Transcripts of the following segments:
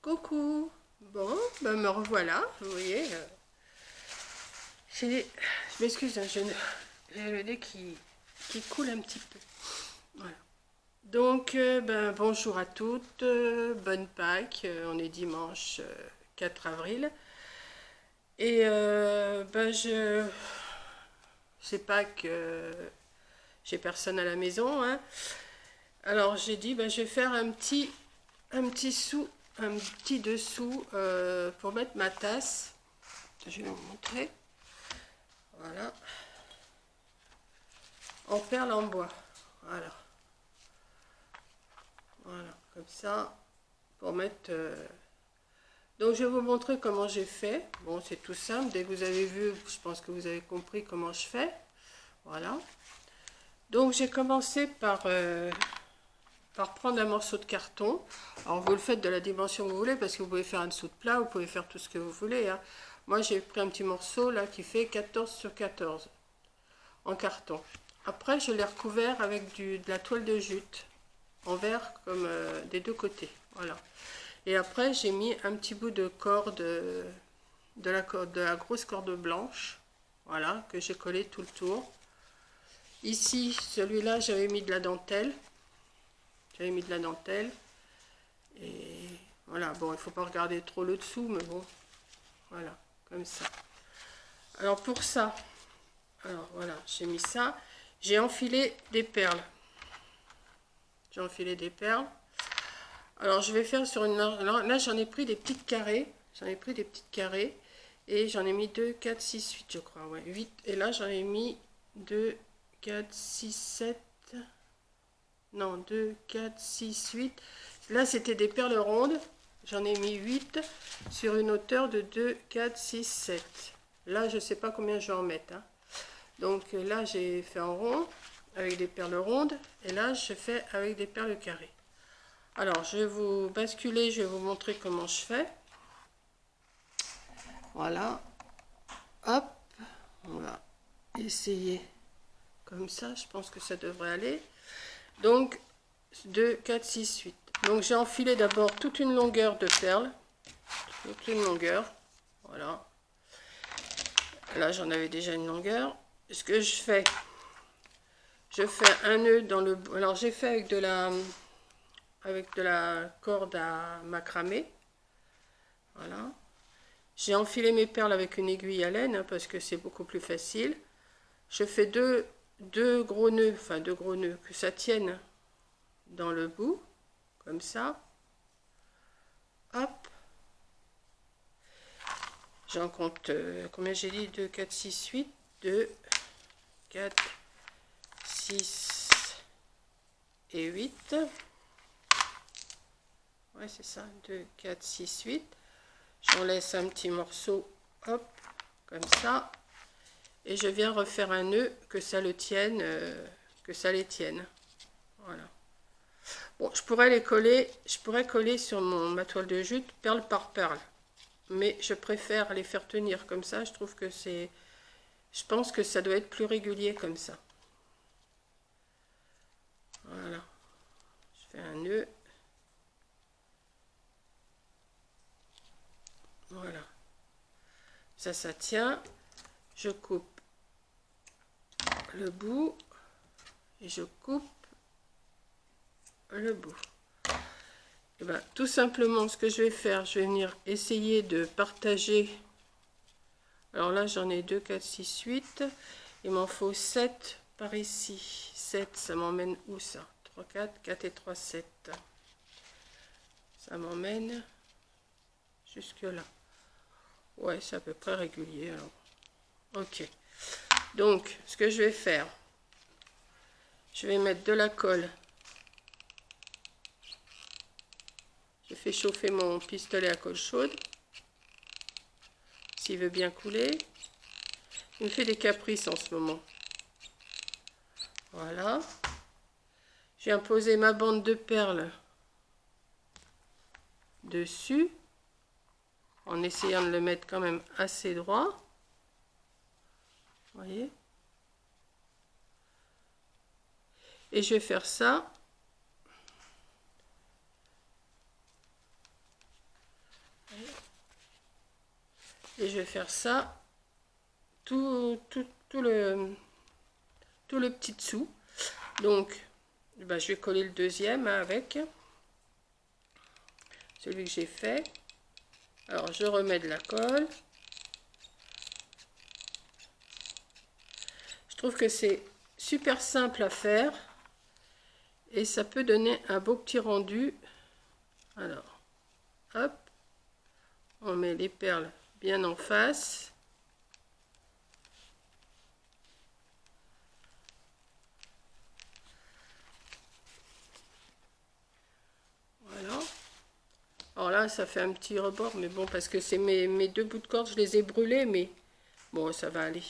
Coucou. Bon, ben me revoilà. Vous voyez, je m'excuse, hein, j'ai le nez qui coule un petit peu. Voilà. Donc, ben, bonjour à toutes, bonne Pâques. On est dimanche 4 avril. Et ben, je sais pas que j'ai personne à la maison, hein. Alors j'ai dit, ben, je vais faire un petit dessous pour mettre ma tasse. Je vais vous montrer. Voilà. En perles en bois. Voilà. Voilà. Comme ça. Pour mettre. Donc je vais vous montrer comment j'ai fait. Bon, c'est tout simple. Dès que vous avez vu, je pense que vous avez compris comment je fais. Voilà. Donc j'ai commencé par prendre un morceau de carton. Alors vous le faites de la dimension que vous voulez, parce que vous pouvez faire un dessous de plat, vous pouvez faire tout ce que vous voulez, hein. Moi j'ai pris un petit morceau là qui fait 14 sur 14 en carton. Après je l'ai recouvert avec de la toile de jute en verre comme des deux côtés. Voilà. Et après j'ai mis un petit bout de corde, de la grosse corde blanche, voilà, que j'ai collé tout le tour. Ici, celui-là, j'avais mis de la dentelle. J'avais mis de la dentelle. Et voilà, bon, il ne faut pas regarder trop le dessous, mais bon, voilà, comme ça. Alors pour ça, alors voilà, j'ai mis ça. J'ai enfilé des perles. J'ai enfilé des perles. Alors je vais faire sur une... Alors, là, j'en ai pris des petites carrés. J'en ai pris des petites carrés. Et j'en ai mis 2, 4, 6, 8, je crois. Ouais, 8. Et là, j'en ai mis 2, 4, 6, 7... Non, 2, 4, 6, 8. Là, c'était des perles rondes. J'en ai mis 8 sur une hauteur de 2, 4, 6, 7. Là, je ne sais pas combien je vais en mettre, hein. Donc là, j'ai fait en rond avec des perles rondes. Et là, je fais avec des perles carrées. Alors, je vais vous basculer, je vais vous montrer comment je fais. Voilà. Hop. On va essayer comme ça. Je pense que ça devrait aller. Donc, 2, 4, 6, 8. Donc, j'ai enfilé d'abord toute une longueur de perles. Toute une longueur. Voilà. Là, j'en avais déjà une longueur. Ce que je fais un nœud dans le... Alors, j'ai fait avec de la corde à macramé. Voilà. J'ai enfilé mes perles avec une aiguille à laine, hein, parce que c'est beaucoup plus facile. Je fais deux gros nœuds, enfin deux gros nœuds, que ça tienne dans le bout, comme ça. Hop. J'en compte, combien j'ai dit? 2, 4, 6, 8. 2, 4, 6 et 8. Ouais, c'est ça. 2, 4, 6, 8. J'en laisse un petit morceau, hop, comme ça. Et je viens refaire un nœud que ça le tienne, que ça les tienne. Voilà. Bon, je pourrais coller sur ma toile de jute perle par perle. Mais je préfère les faire tenir comme ça. Je trouve que je pense que ça doit être plus régulier comme ça. Voilà. Je fais un nœud. Voilà. Ça tient. Je coupe le bout et je coupe le bout. Et ben, tout simplement, ce que je vais faire, je vais venir essayer de partager. Alors là, j'en ai 2, 4, 6, 8. Il m'en faut 7 par ici. 7, ça m'emmène où ça? 3, 4, 4 et 3, 7. Ça m'emmène jusque là. Ouais, c'est à peu près régulier. Alors. Ok. Donc, ce que je vais faire, je vais mettre de la colle. J'ai fait chauffer mon pistolet à colle chaude. S'il veut bien couler. Il me fait des caprices en ce moment. Voilà. J'ai imposé ma bande de perles dessus, en essayant de le mettre quand même assez droit. Vous voyez? Et je vais faire ça Et je vais faire ça tout le petit dessous. Donc, ben, je vais coller le deuxième hein, avec celui que j'ai fait. Alors, je remets de la colle. Je trouve que c'est super simple à faire et ça peut donner un beau petit rendu. Alors, hop, on met les perles bien en face. Voilà. Alors là, ça fait un petit rebord, mais bon, parce que c'est mes deux bouts de corde, je les ai brûlés, mais bon, ça va aller.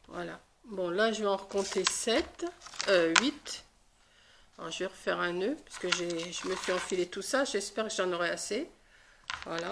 Voilà. Bon, là, je vais en recompter 8. Alors, je vais refaire un nœud, parce que je me suis enfilé tout ça. J'espère que j'en aurai assez. Voilà.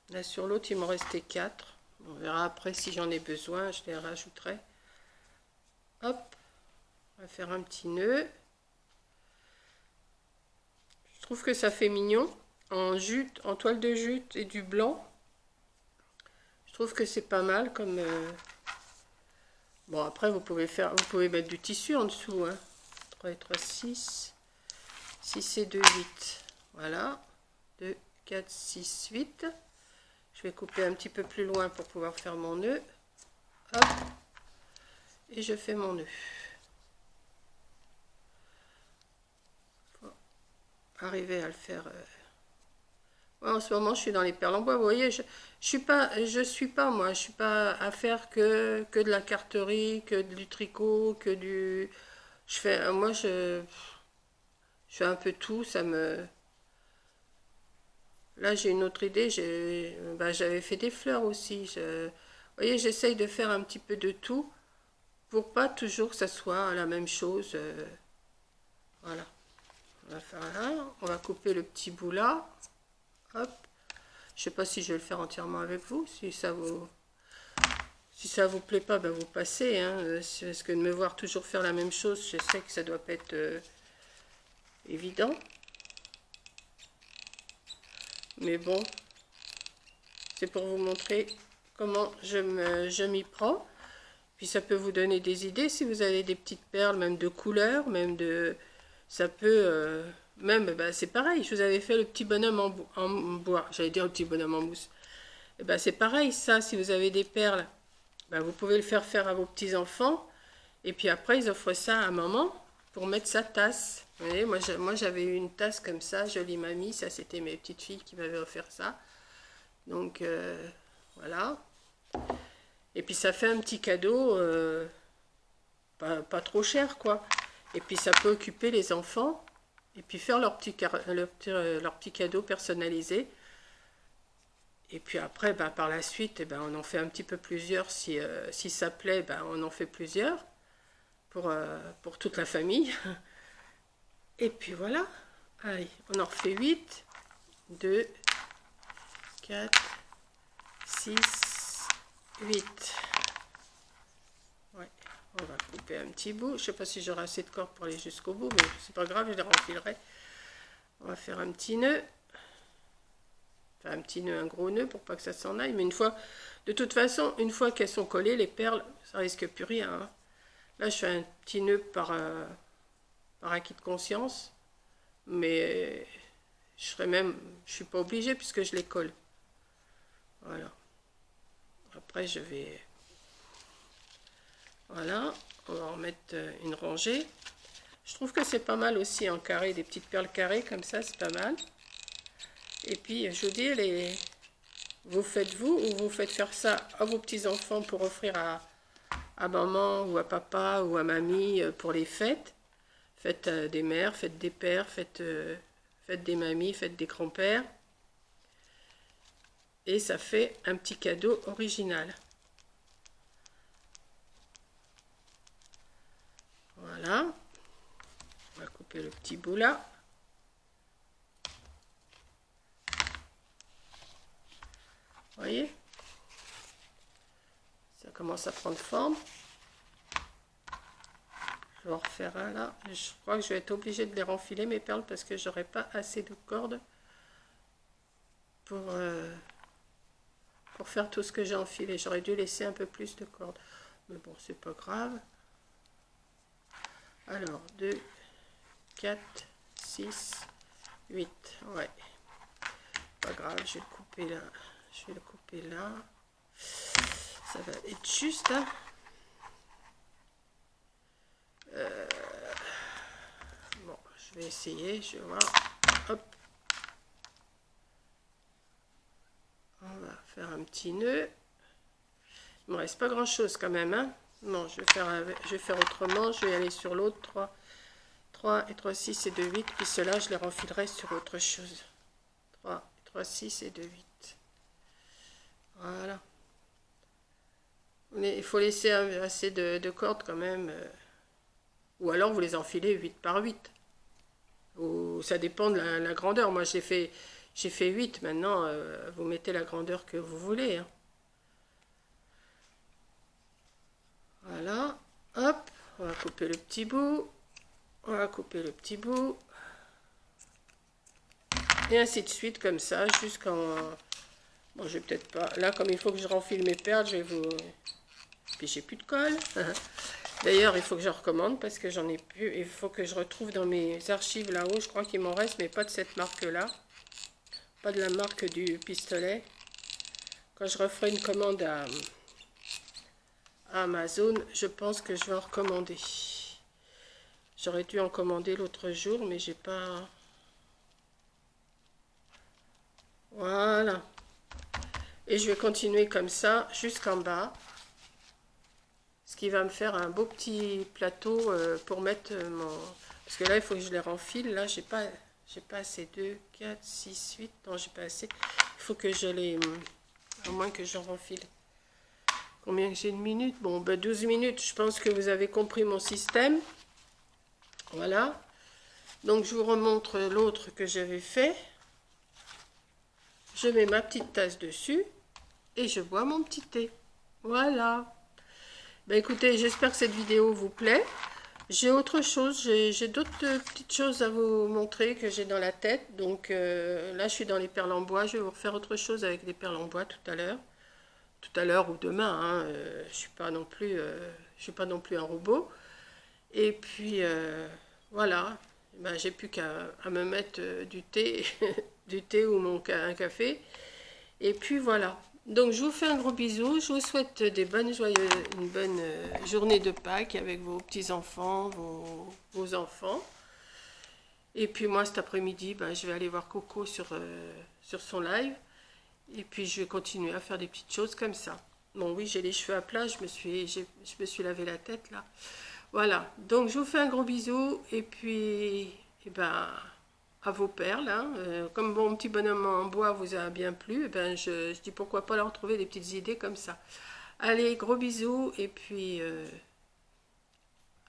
Là, sur l'autre, il m'en restait 4. On verra après si j'en ai besoin, je les rajouterai. Hop. On va faire un petit nœud. Je trouve que ça fait mignon. En jute, en toile de jute et du blanc. Je trouve que c'est pas mal comme... Bon, après, vous pouvez mettre du tissu en dessous. Hein. 3 et 3, 6. 6 et 2, 8. Voilà. 2, 4, 6, 8. Je vais couper un petit peu plus loin pour pouvoir faire mon nœud. Hop. Et je fais mon nœud. Faut arriver à le faire... Ouais, en ce moment, je suis dans les perles en bois. Vous voyez, je suis pas à faire que de la carterie, que du tricot, que du... je fais un peu tout. Là, j'ai une autre idée. J'avais fait des fleurs aussi. Vous voyez, j'essaye de faire un petit peu de tout pour pas toujours que ça soit la même chose. Voilà. On va faire là. On va couper le petit bout là. Hop. Je sais pas si je vais le faire entièrement avec vous. Si ça vous plaît pas, ben vous passez. Hein, parce que de me voir toujours faire la même chose, je sais que ça doit pas être évident. Mais bon, c'est pour vous montrer comment je m'y prends. Puis ça peut vous donner des idées si vous avez des petites perles, même de couleur, même de... Ça peut... c'est pareil, je vous avais fait le petit bonhomme en bois. J'allais dire le petit bonhomme en mousse. Et ben, c'est pareil, ça, si vous avez des perles, ben, vous pouvez le faire faire à vos petits-enfants. Et puis après, ils offrent ça à maman pour mettre sa tasse. Vous voyez, moi j'avais eu une tasse comme ça, jolie mamie. Ça, c'était mes petites filles qui m'avaient offert ça. Donc, voilà. Et puis, ça fait un petit cadeau, pas trop cher, quoi. Et puis, ça peut occuper les enfants. Et puis, faire leur petit cadeau personnalisé. Et puis après, ben, par la suite, ben, on en fait un petit peu plusieurs. Si ça plaît, ben, on en fait plusieurs pour toute la famille. Et puis voilà. Allez, on en refait 8. 2, 4, 6, 8. Ouais, on va couper un petit bout. Je sais pas si j'aurai assez de corde pour aller jusqu'au bout, mais c'est pas grave, je les renfilerai. On va faire un petit nœud. Enfin, un petit nœud, un gros nœud pour pas que ça s'en aille. Mais de toute façon, une fois qu'elles sont collées, les perles, ça risque plus rien. Hein. Là, je fais un petit nœud par acquis de conscience. Mais je suis pas obligée puisque je les colle. Voilà. Après, je vais... Voilà. On va en mettre une rangée. Je trouve que c'est pas mal aussi en carré, des petites perles carrées comme ça, c'est pas mal. Et puis, je vous dis, vous ou vous faites faire ça à vos petits-enfants pour offrir à maman ou à papa ou à mamie pour les fêtes. Faites des mères, faites des pères, faites des mamies, faites des grands-pères. Et ça fait un petit cadeau original. Voilà. On va couper le petit bout là. Vous voyez? Ça commence à prendre forme. Je vais en refaire un là. Je crois que je vais être obligée de les renfiler mes perles parce que j'aurai pas assez de cordes pour faire tout ce que j'ai enfilé. J'aurais dû laisser un peu plus de cordes. Mais bon, c'est pas grave. Alors, 2, 4, 6, 8. Ouais. Pas grave, je vais le couper là. Je vais le couper là. Ça va être juste, hein. Bon, je vais essayer, je vais voir. Hop. On va faire un petit nœud. Il me reste pas grand chose quand même, hein. Non, je vais faire autrement. Je vais aller sur l'autre. 3 et 3, 6 et 2, 8. Puis ceux-là, je les renfilerai sur autre chose. 3, 3, 6 et 2, 8. Voilà. Mais il faut laisser assez de cordes quand même. Ou alors vous les enfilez 8 par 8. Ou ça dépend de la grandeur. Moi j'ai fait 8. Maintenant vous mettez la grandeur que vous voulez. Hein. Voilà. Hop. On va couper le petit bout. On va couper le petit bout. Et ainsi de suite comme ça jusqu'en... Bon, je vais peut-être pas... Là, comme il faut que je renfile mes perles, je vais vous... Puis j'ai plus de colle. D'ailleurs, il faut que je recommande parce que j'en ai plus. Il faut que je retrouve dans mes archives là-haut. Je crois qu'il m'en reste, mais pas de cette marque-là. Pas de la marque du pistolet. Quand je referai une commande à Amazon, je pense que je vais en recommander. J'aurais dû en commander l'autre jour, mais j'ai pas... Voilà. Et je vais continuer comme ça jusqu'en bas. Ce qui va me faire un beau petit plateau pour mettre mon... Parce que là, il faut que je les renfile. Là, j'ai pas assez. 2, 4, 6, 8. Non, j'ai pas assez. Il faut que je les... À moins que je renfile. Combien que j'ai de minutes? Bon, ben 12 minutes. Je pense que vous avez compris mon système. Voilà. Donc, je vous remontre l'autre que j'avais fait. Je mets ma petite tasse dessus. Et je bois mon petit thé. Voilà. Ben écoutez, j'espère que cette vidéo vous plaît. J'ai autre chose, j'ai d'autres petites choses à vous montrer que j'ai dans la tête. Donc là, je suis dans les perles en bois. Je vais vous refaire autre chose avec des perles en bois tout à l'heure. Tout à l'heure ou demain. Hein. Je suis pas non plus un robot. Et puis voilà. Ben, j'ai plus qu'à me mettre du thé, du thé ou un café. Et puis voilà. Donc je vous fais un gros bisou, je vous souhaite une bonne journée de Pâques avec vos petits-enfants, vos enfants. Et puis moi cet après-midi, ben, je vais aller voir Coco sur son live. Et puis je vais continuer à faire des petites choses comme ça. Bon oui, j'ai les cheveux à plat, je me suis lavé la tête là. Voilà, donc je vous fais un gros bisou et puis... Et ben, à vos perles. Hein. Comme mon petit bonhomme en bois vous a bien plu, ben je dis pourquoi pas leur trouver des petites idées comme ça. Allez, gros bisous et puis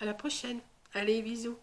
à la prochaine. Allez, bisous.